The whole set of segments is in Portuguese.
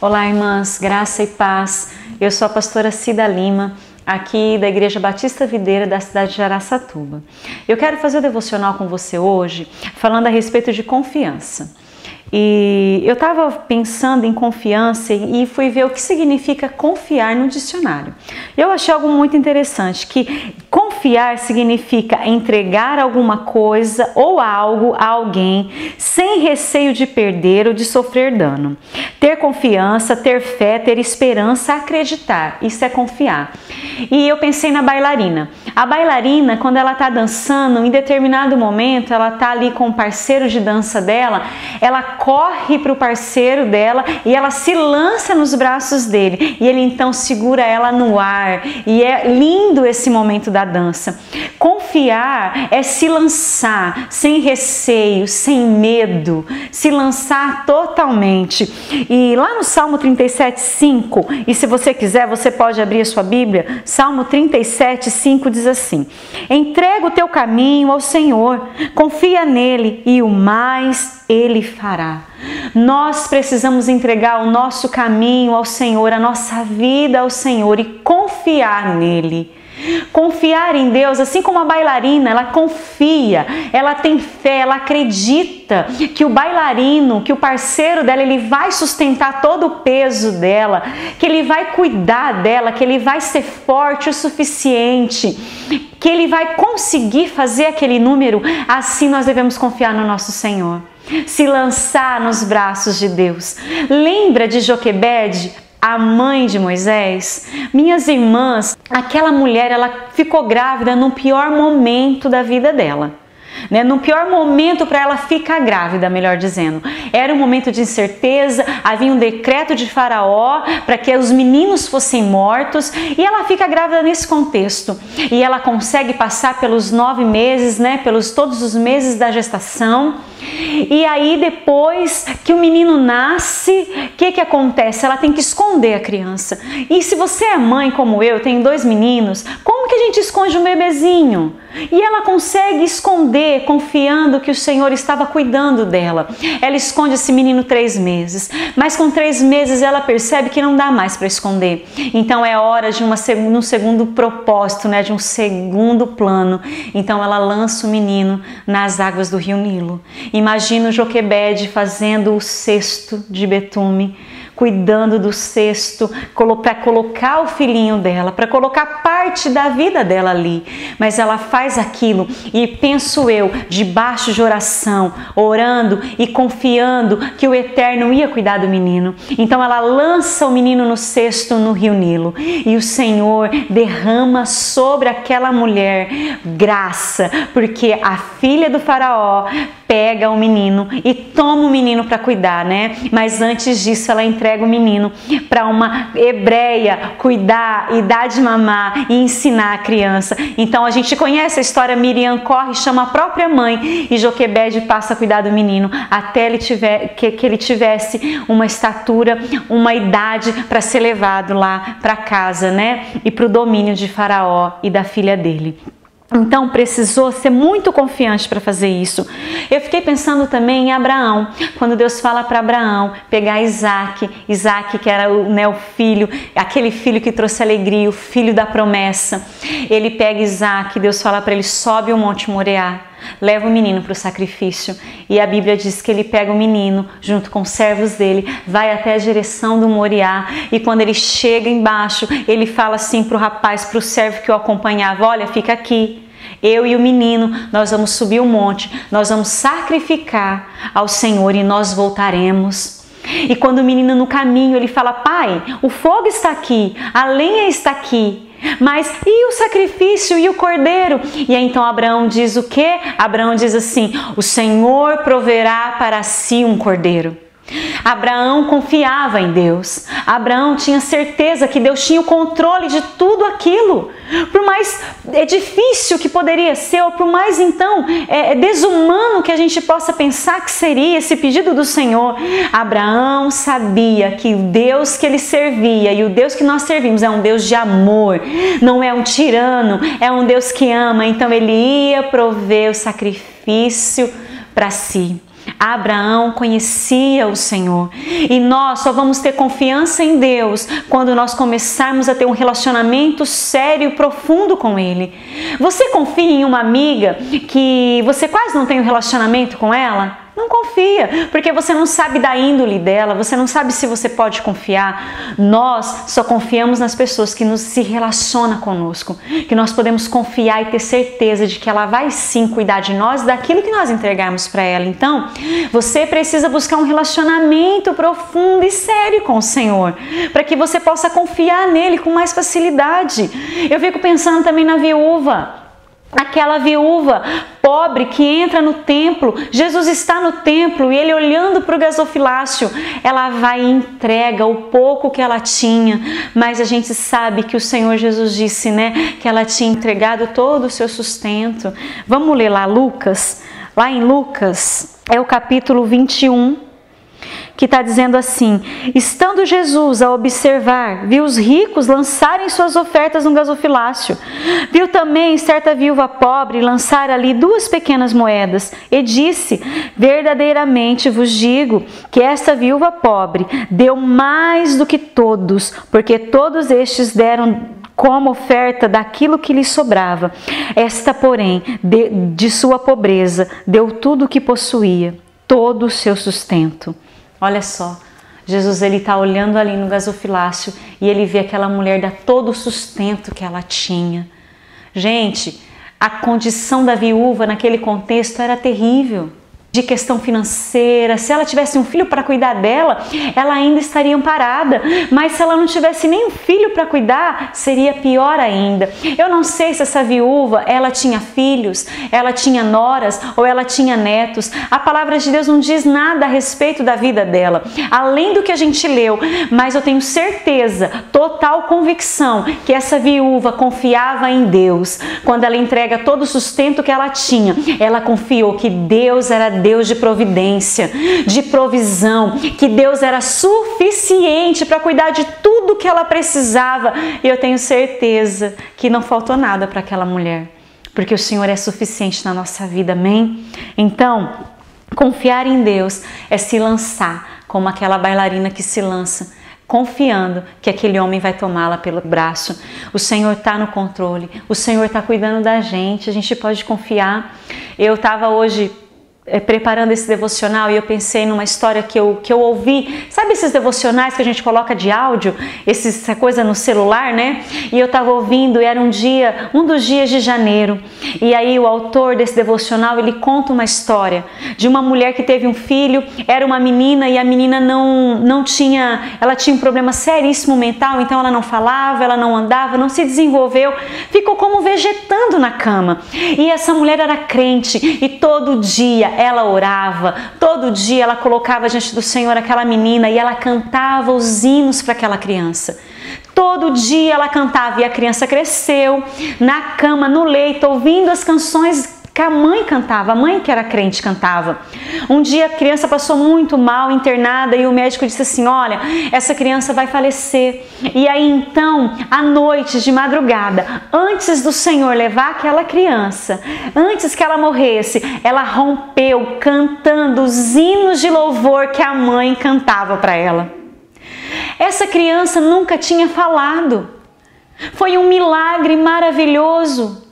Olá, irmãs, graça e paz. Eu sou a pastora Cida Lima, aqui da Igreja Batista Videira da cidade de Araçatuba. Eu quero fazer o devocional com você hoje, falando a respeito de confiança. E eu estava pensando em confiança e fui ver o que significa confiar no dicionário. Eu achei algo muito interessante, que confiar significa entregar alguma coisa ou algo a alguém sem receio de perder ou de sofrer dano. Ter confiança, ter fé, ter esperança, acreditar, isso é confiar. E eu pensei na bailarina. A bailarina, quando ela está dançando, em determinado momento, ela está ali com o parceiro de dança dela, ela corre para o parceiro dela e ela se lança nos braços dele. E ele então segura ela no ar. E é lindo esse momento da dança. Confiar é se lançar sem receio, sem medo, se lançar totalmente. E lá no Salmo 37:5, e se você quiser, você pode abrir a sua Bíblia, Salmo 37:5 diz assim: entrega o teu caminho ao Senhor, confia nele e o mais Ele fará. Nós precisamos entregar o nosso caminho ao Senhor, a nossa vida ao Senhor e confiar nele. Confiar em Deus, assim como a bailarina, ela confia, ela tem fé, ela acredita que o bailarino, que o parceiro dela, ele vai sustentar todo o peso dela, que ele vai cuidar dela, que ele vai ser forte o suficiente, que ele vai conseguir fazer aquele número. Assim nós devemos confiar no nosso Senhor, se lançar nos braços de Deus. Lembra de Joquebede, a mãe de Moisés? Minhas irmãs, aquela mulher, ela ficou grávida no pior momento da vida dela. No pior momento para ela ficar grávida, melhor dizendo. Era um momento de incerteza, havia um decreto de Faraó para que os meninos fossem mortos e ela fica grávida nesse contexto. E ela consegue passar pelos 9 meses, pelos todos os meses da gestação. E aí depois que o menino nasce, o que acontece? Ela tem que esconder a criança. E se você é mãe como eu, tem 2 meninos, como que a gente esconde um bebezinho? E ela consegue esconder, confiando que o Senhor estava cuidando dela. Ela esconde esse menino 3 meses, mas com 3 meses ela percebe que não dá mais para esconder. Então é hora de um segundo propósito, de um segundo plano. Então ela lança o menino nas águas do rio Nilo. Imagina o Joquebede fazendo o cesto de betume, cuidando do cesto para colocar o filhinho dela, para colocar parte da vida dela ali. Mas ela faz aquilo e penso eu, debaixo de oração, orando e confiando que o Eterno ia cuidar do menino. Então ela lança o menino no cesto no rio Nilo e o Senhor derrama sobre aquela mulher graça, porque a filha do Faraó pega o menino e toma o menino para cuidar, Mas antes disso ela entrega o menino para uma hebreia cuidar e dar de mamar e ensinar a criança. Então a gente conhece a história. Miriam corre, chama a própria mãe e Joquebede passa a cuidar do menino até que ele tivesse uma estatura, uma idade para ser levado lá para casa, e para o domínio de Faraó e da filha dele. Então precisou ser muito confiante para fazer isso. Eu fiquei pensando também em Abraão, quando Deus fala para Abraão pegar Isaac que era o filho, aquele filho que trouxe alegria, o filho da promessa. Ele pega Isaac, Deus fala para ele: sobe o Monte Moriá, leva o menino para o sacrifício. E a Bíblia diz que ele pega o menino junto com os servos dele, vai até a direção do Moriá, e quando ele chega embaixo, ele fala assim para o rapaz, para o servo que o acompanhava: olha, fica aqui, eu e o menino, nós vamos subir o monte, nós vamos sacrificar ao Senhor e nós voltaremos. E quando o menino no caminho, ele fala: pai, o fogo está aqui, a lenha está aqui, mas e o sacrifício e o cordeiro? E aí então Abraão diz o quê? Abraão diz assim: o Senhor proverá para si um cordeiro. Abraão confiava em Deus. Abraão tinha certeza que Deus tinha o controle de tudo aquilo. Por mais difícil que poderia ser, ou por mais então desumano que a gente possa pensar que seria esse pedido do Senhor, Abraão sabia que o Deus que ele servia e o Deus que nós servimos é um Deus de amor, não é um tirano, é um Deus que ama. Então ele ia prover o sacrifício para si. Abraão conhecia o Senhor. E nós só vamos ter confiança em Deus quando nós começarmos a ter um relacionamento sério e profundo com Ele. Você confia em uma amiga que você quase não tem um relacionamento com ela? Não confia, porque você não sabe da índole dela, você não sabe se você pode confiar. Nós só confiamos nas pessoas que se relacionam conosco, que nós podemos confiar e ter certeza de que ela vai sim cuidar de nós, daquilo que nós entregarmos para ela. Então, você precisa buscar um relacionamento profundo e sério com o Senhor, para que você possa confiar nele com mais facilidade. Eu fico pensando também na viúva. Aquela viúva pobre que entra no templo, Jesus está no templo e ele olhando para o gasofilácio, ela vai e entrega o pouco que ela tinha, mas a gente sabe que o Senhor Jesus disse, né, que ela tinha entregado todo o seu sustento. Vamos ler lá Lucas, lá em Lucas, é o capítulo 21, que está dizendo assim: estando Jesus a observar, viu os ricos lançarem suas ofertas no gasofilácio. Viu também certa viúva pobre lançar ali 2 pequenas moedas e disse: verdadeiramente vos digo que esta viúva pobre deu mais do que todos, porque todos estes deram como oferta daquilo que lhe sobrava. Esta, porém, de sua pobreza, deu tudo o que possuía, todo o seu sustento. Olha só, Jesus ele está olhando ali no gasofilácio e ele vê aquela mulher dar todo o sustento que ela tinha. Gente, a condição da viúva naquele contexto era terrível. De questão financeira, se ela tivesse um filho para cuidar dela, ela ainda estaria amparada, mas se ela não tivesse nem um filho para cuidar, seria pior ainda. Eu não sei se essa viúva, ela tinha filhos, ela tinha noras ou ela tinha netos. A palavra de Deus não diz nada a respeito da vida dela, além do que a gente leu, mas eu tenho certeza, total convicção, que essa viúva confiava em Deus. Quando ela entrega todo o sustento que ela tinha, ela confiou que Deus era Deus de providência, de provisão, que Deus era suficiente para cuidar de tudo que ela precisava. E eu tenho certeza que não faltou nada para aquela mulher, porque o Senhor é suficiente na nossa vida, amém? Então, confiar em Deus é se lançar como aquela bailarina que se lança, confiando que aquele homem vai tomá-la pelo braço. O Senhor está no controle, o Senhor está cuidando da gente, a gente pode confiar. Eu estava hoje preparando esse devocional e eu pensei numa história que eu ouvi. Sabe esses devocionais que a gente coloca de áudio? Essa coisa no celular, né? E eu estava ouvindo e era um dos dias de janeiro. E aí o autor desse devocional, ele conta uma história de uma mulher que teve um filho, era uma menina e a menina ela tinha um problema seríssimo mental, então ela não falava, ela não andava, não se desenvolveu, ficou como vegetando na cama. E essa mulher era crente e todo dia ela orava, todo dia ela colocava diante do Senhor aquela menina e ela cantava os hinos para aquela criança. Todo dia ela cantava e a criança cresceu na cama, no leito, ouvindo as canções que a mãe cantava, a mãe que era crente cantava. Um dia a criança passou muito mal, internada, e o médico disse assim: olha, essa criança vai falecer. E aí então, à noite, de madrugada, antes do Senhor levar aquela criança, antes que ela morresse, ela rompeu cantando os hinos de louvor que a mãe cantava para ela. Essa criança nunca tinha falado. Foi um milagre maravilhoso.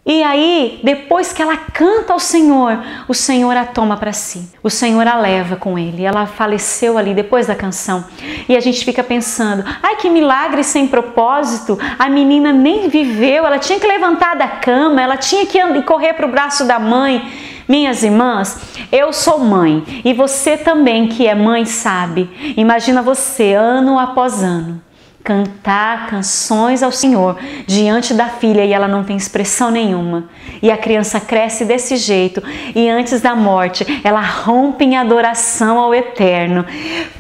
E aí, depois que ela canta ao Senhor, o Senhor a toma para si. O Senhor a leva com ele. Ela faleceu ali depois da canção. E a gente fica pensando: ai, que milagre sem propósito. A menina nem viveu, ela tinha que levantar da cama, ela tinha que correr para o braço da mãe. Minhas irmãs, eu sou mãe e você também que é mãe sabe. Imagina você, ano após ano, cantar canções ao Senhor diante da filha e ela não tem expressão nenhuma. E a criança cresce desse jeito e antes da morte ela rompe em adoração ao Eterno.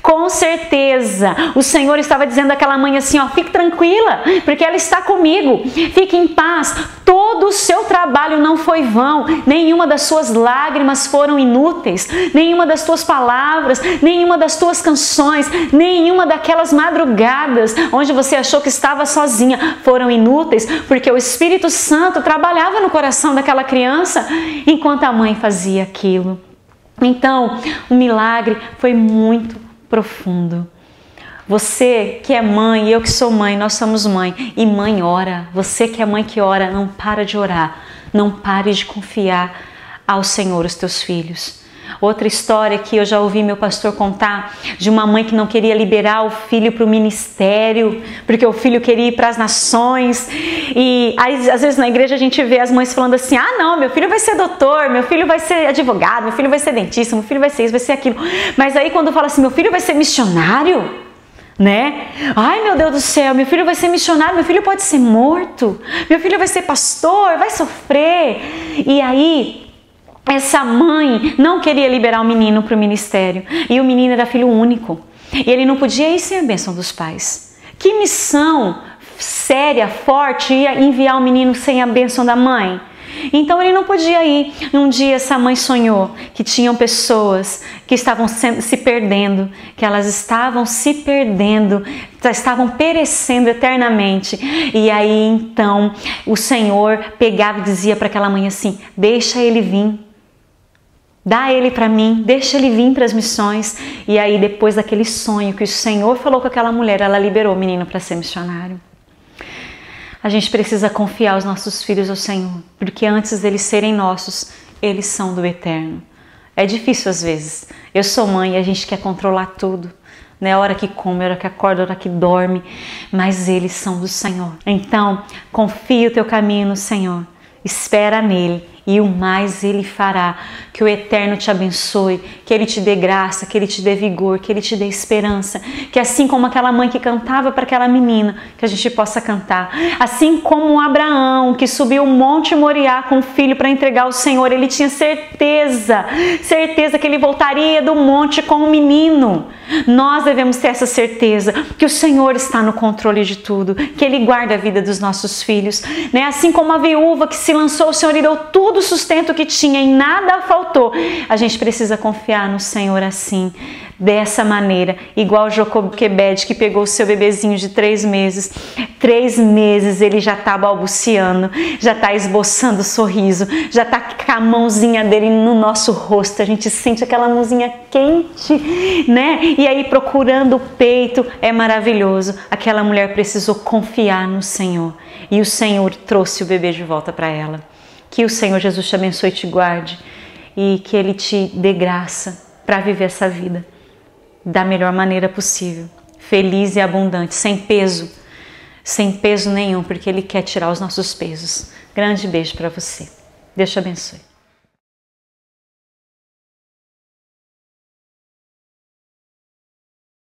Com certeza o Senhor estava dizendo àquela mãe assim: ó, fique tranquila, porque ela está comigo, fique em paz. Todo o seu trabalho não foi vão, nenhuma das suas lágrimas foram inúteis, nenhuma das tuas palavras, nenhuma das tuas canções, nenhuma daquelas madrugadas onde você achou que estava sozinha foram inúteis, porque o Espírito Santo trabalhava no coração daquela criança enquanto a mãe fazia aquilo. Então, o milagre foi muito profundo. Você que é mãe, eu que sou mãe, nós somos mãe. E mãe ora. Você que é mãe que ora, não para de orar. Não pare de confiar ao Senhor os teus filhos. Outra história que eu já ouvi meu pastor contar, de uma mãe que não queria liberar o filho para o ministério, porque o filho queria ir para as nações. E aí, às vezes na igreja a gente vê as mães falando assim: ah não, meu filho vai ser doutor, meu filho vai ser advogado, meu filho vai ser dentista, meu filho vai ser isso, vai ser aquilo. Mas aí quando fala assim, meu filho vai ser missionário, né? Ai meu Deus do céu, meu filho vai ser missionário, meu filho pode ser morto, meu filho vai ser pastor, vai sofrer. E aí essa mãe não queria liberar o menino para o ministério. E o menino era filho único. E ele não podia ir sem a bênção dos pais. Que missão séria, forte, ia enviar o menino sem a bênção da mãe? Então ele não podia ir. Um dia essa mãe sonhou que tinham pessoas que estavam se perdendo, que elas estavam se perdendo, estavam perecendo eternamente. E aí então o Senhor pegava e dizia para aquela mãe assim: deixa ele vir. Dá ele para mim, deixa ele vir para as missões. E aí depois daquele sonho que o Senhor falou com aquela mulher, ela liberou o menino para ser missionário. A gente precisa confiar os nossos filhos ao Senhor, porque antes deles serem nossos, eles são do Eterno. É difícil às vezes. Eu sou mãe e a gente quer controlar tudo, né? A hora que come, a hora que acorda, a hora que dorme, mas eles são do Senhor. Então, confia o teu caminho no Senhor, espera nele. E o mais Ele fará. Que o Eterno te abençoe, que Ele te dê graça, que Ele te dê vigor, que Ele te dê esperança. Que assim como aquela mãe que cantava para aquela menina, que a gente possa cantar. Assim como Abraão, que subiu o Monte Moriá com o filho para entregar ao Senhor, ele tinha certeza que ele voltaria do monte com o menino. Nós devemos ter essa certeza, que o Senhor está no controle de tudo, que Ele guarda a vida dos nossos filhos, né? Assim como a viúva que se lançou, o Senhor lhe deu tudo o sustento que tinha e nada faltou. A gente precisa confiar no Senhor assim, dessa maneira, igual Joquebede, que pegou o seu bebezinho de 3 meses. 3 meses ele já está balbuciando, já está esboçando sorriso, já está com a mãozinha dele no nosso rosto, a gente sente aquela mãozinha quente, né? E aí procurando o peito, é maravilhoso. Aquela mulher precisou confiar no Senhor e o Senhor trouxe o bebê de volta para ela. Que o Senhor Jesus te abençoe e te guarde e que Ele te dê graça para viver essa vida da melhor maneira possível, feliz e abundante, sem peso nenhum, porque Ele quer tirar os nossos pesos. Grande beijo para você. Deus te abençoe.